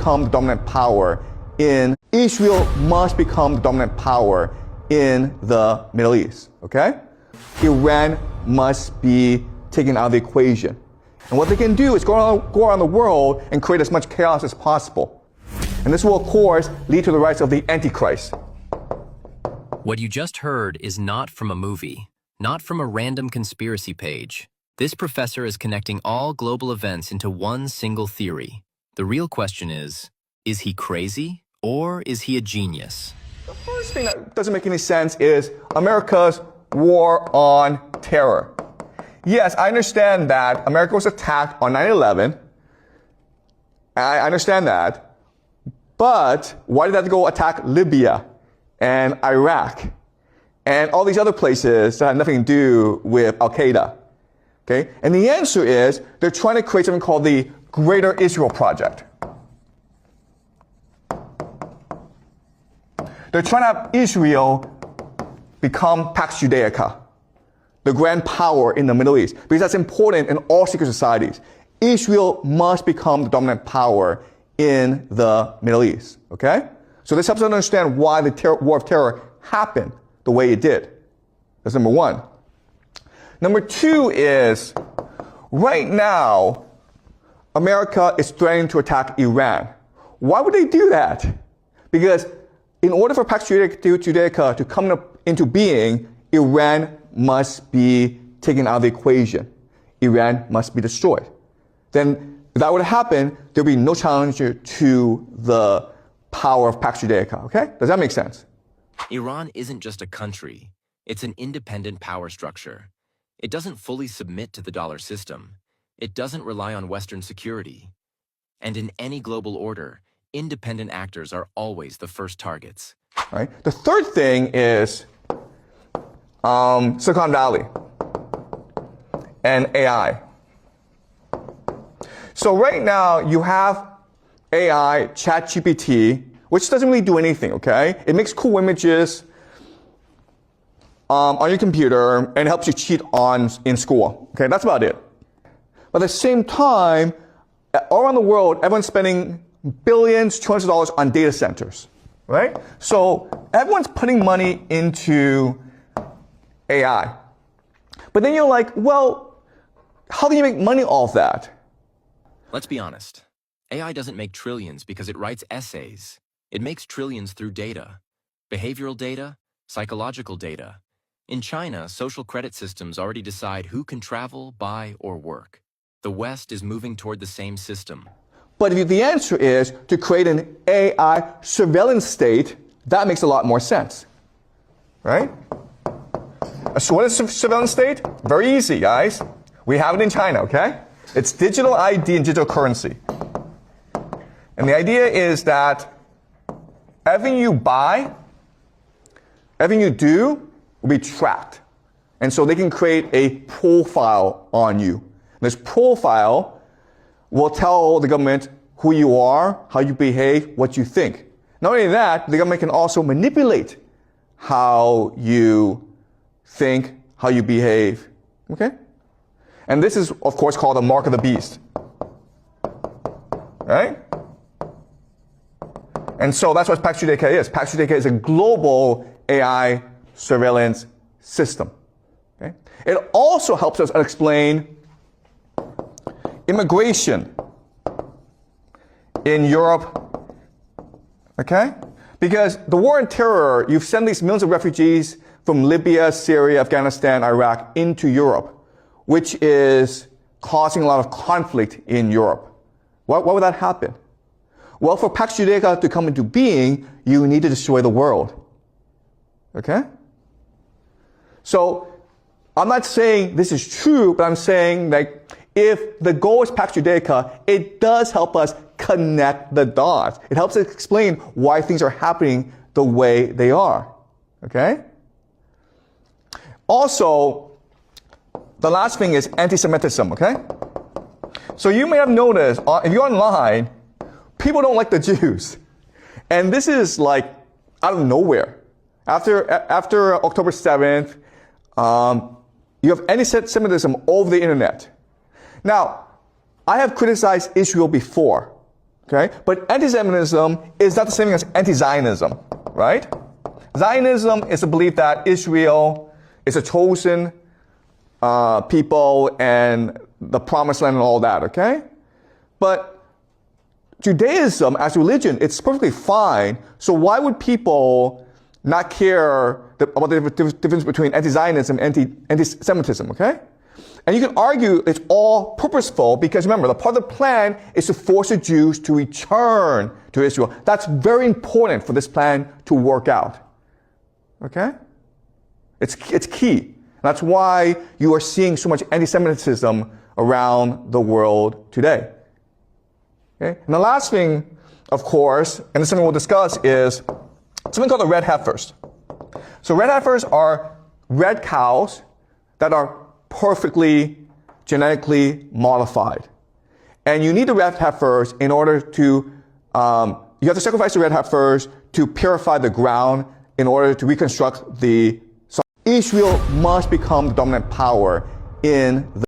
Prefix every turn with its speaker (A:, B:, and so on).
A: become the dominant power Israel must become the dominant power in the Middle East, okay? Iran must be taken out of the equation. And what they can do is go around the world and create as much chaos as possible. And this will, of course, lead to the rise of the Antichrist.
B: What you just heard is not from a movie, not from a random conspiracy page. This professor is connecting all global events into one single theory. The real question is he crazy or is he a genius?
A: The first thing that doesn't make any sense is America's war on terror. Yes, I understand that America was attacked on 9/11. I understand that. But why did they have to go attack Libya and Iraq and all these other places that have nothing to do with Al-Qaeda? Okay? And the answer is they're trying to create something called the Greater Israel Project. They're trying to have Israel become Pax Judaica, the grand power in the Middle East, because that's important in all secret societies. Israel must become the dominant power in the Middle East, okay? So this helps us understand why the war of terror happened the way it did. That's number one. Number two is, right now, America is threatening to attack Iran. Why would they do that? Because in order for Pax Judaica to come into being, Iran must be taken out of the equation. Iran must be destroyed. Then, if that were to happen, there would be no challenge to the power of Pax Judaica, okay? Does that make sense?
B: Iran isn't just a country. It's an independent power structure. It doesn't fully submit to the dollar system. It doesn't rely on Western security. And in any global order, independent actors are always the first targets.
A: Right. The third thing is Silicon Valley and AI. So right now you have AI, ChatGPT, which doesn't really do anything, okay? It makes cool images on your computer and helps you cheat in school. Okay, that's about it. But at the same time, all around the world, everyone's spending billions, trillions of dollars on data centers, right? So everyone's putting money into AI. But then you're like, well, how can you make money off that?
B: Let's be honest. AI doesn't make trillions because it writes essays. It makes trillions through data. Behavioral data, psychological data. In China, social credit systems already decide who can travel, buy, or work. The West is moving toward the same system.
A: But if the answer is to create an AI surveillance state, that makes a lot more sense, right? So what is a surveillance state? Very easy, guys. We have it in China, okay? It's digital ID and digital currency. And the idea is that everything you buy, everything you do will be tracked. And so they can create a profile on you. And this profile will tell the government who you are, how you behave, what you think. Not only that, the government can also manipulate how you think, how you behave. Okay? And this is, of course, called the mark of the beast. Right? And so that's what Pax Judaica is. Pax Judaica is a global AI surveillance system. Okay? It also helps us explain immigration in Europe. Okay? Because the war on terror, you've sent these millions of refugees from Libya, Syria, Afghanistan, Iraq into Europe, which is causing a lot of conflict in Europe. Why would that happen? Well, for Pax Judaica to come into being, you need to destroy the world. Okay? So, I'm not saying this is true, but I'm saying that if the goal is Pax Judaica, it does help us connect the dots. It helps us explain why things are happening the way they are. Okay? Also, the last thing is anti-Semitism, okay? So you may have noticed, if you're online, people don't like the Jews. And this is like out of nowhere. After October 7th, you have anti-Semitism all over the internet. Now, I have criticized Israel before. Okay? But anti-Semitism is not the same thing as anti-Zionism, right? Zionism is the belief that Israel is a chosen people and the promised land and all that, okay? But Judaism as a religion, it's perfectly fine. So why would people not care about the difference between anti-Zionism and anti-Semitism, okay? And you can argue it's all purposeful because remember, the part of the plan is to force the Jews to return to Israel. That's very important for this plan to work out. Okay? It's key. That's why you are seeing so much anti-Semitism around the world today. Okay? And the last thing, of course, and this is something we'll discuss, is something called the red heifers. So red heifers are red cows that are perfectly genetically modified. And you need the red heifers in order to, you have to sacrifice the red heifers to purify the ground in order to reconstruct the. Israel must become the dominant power in the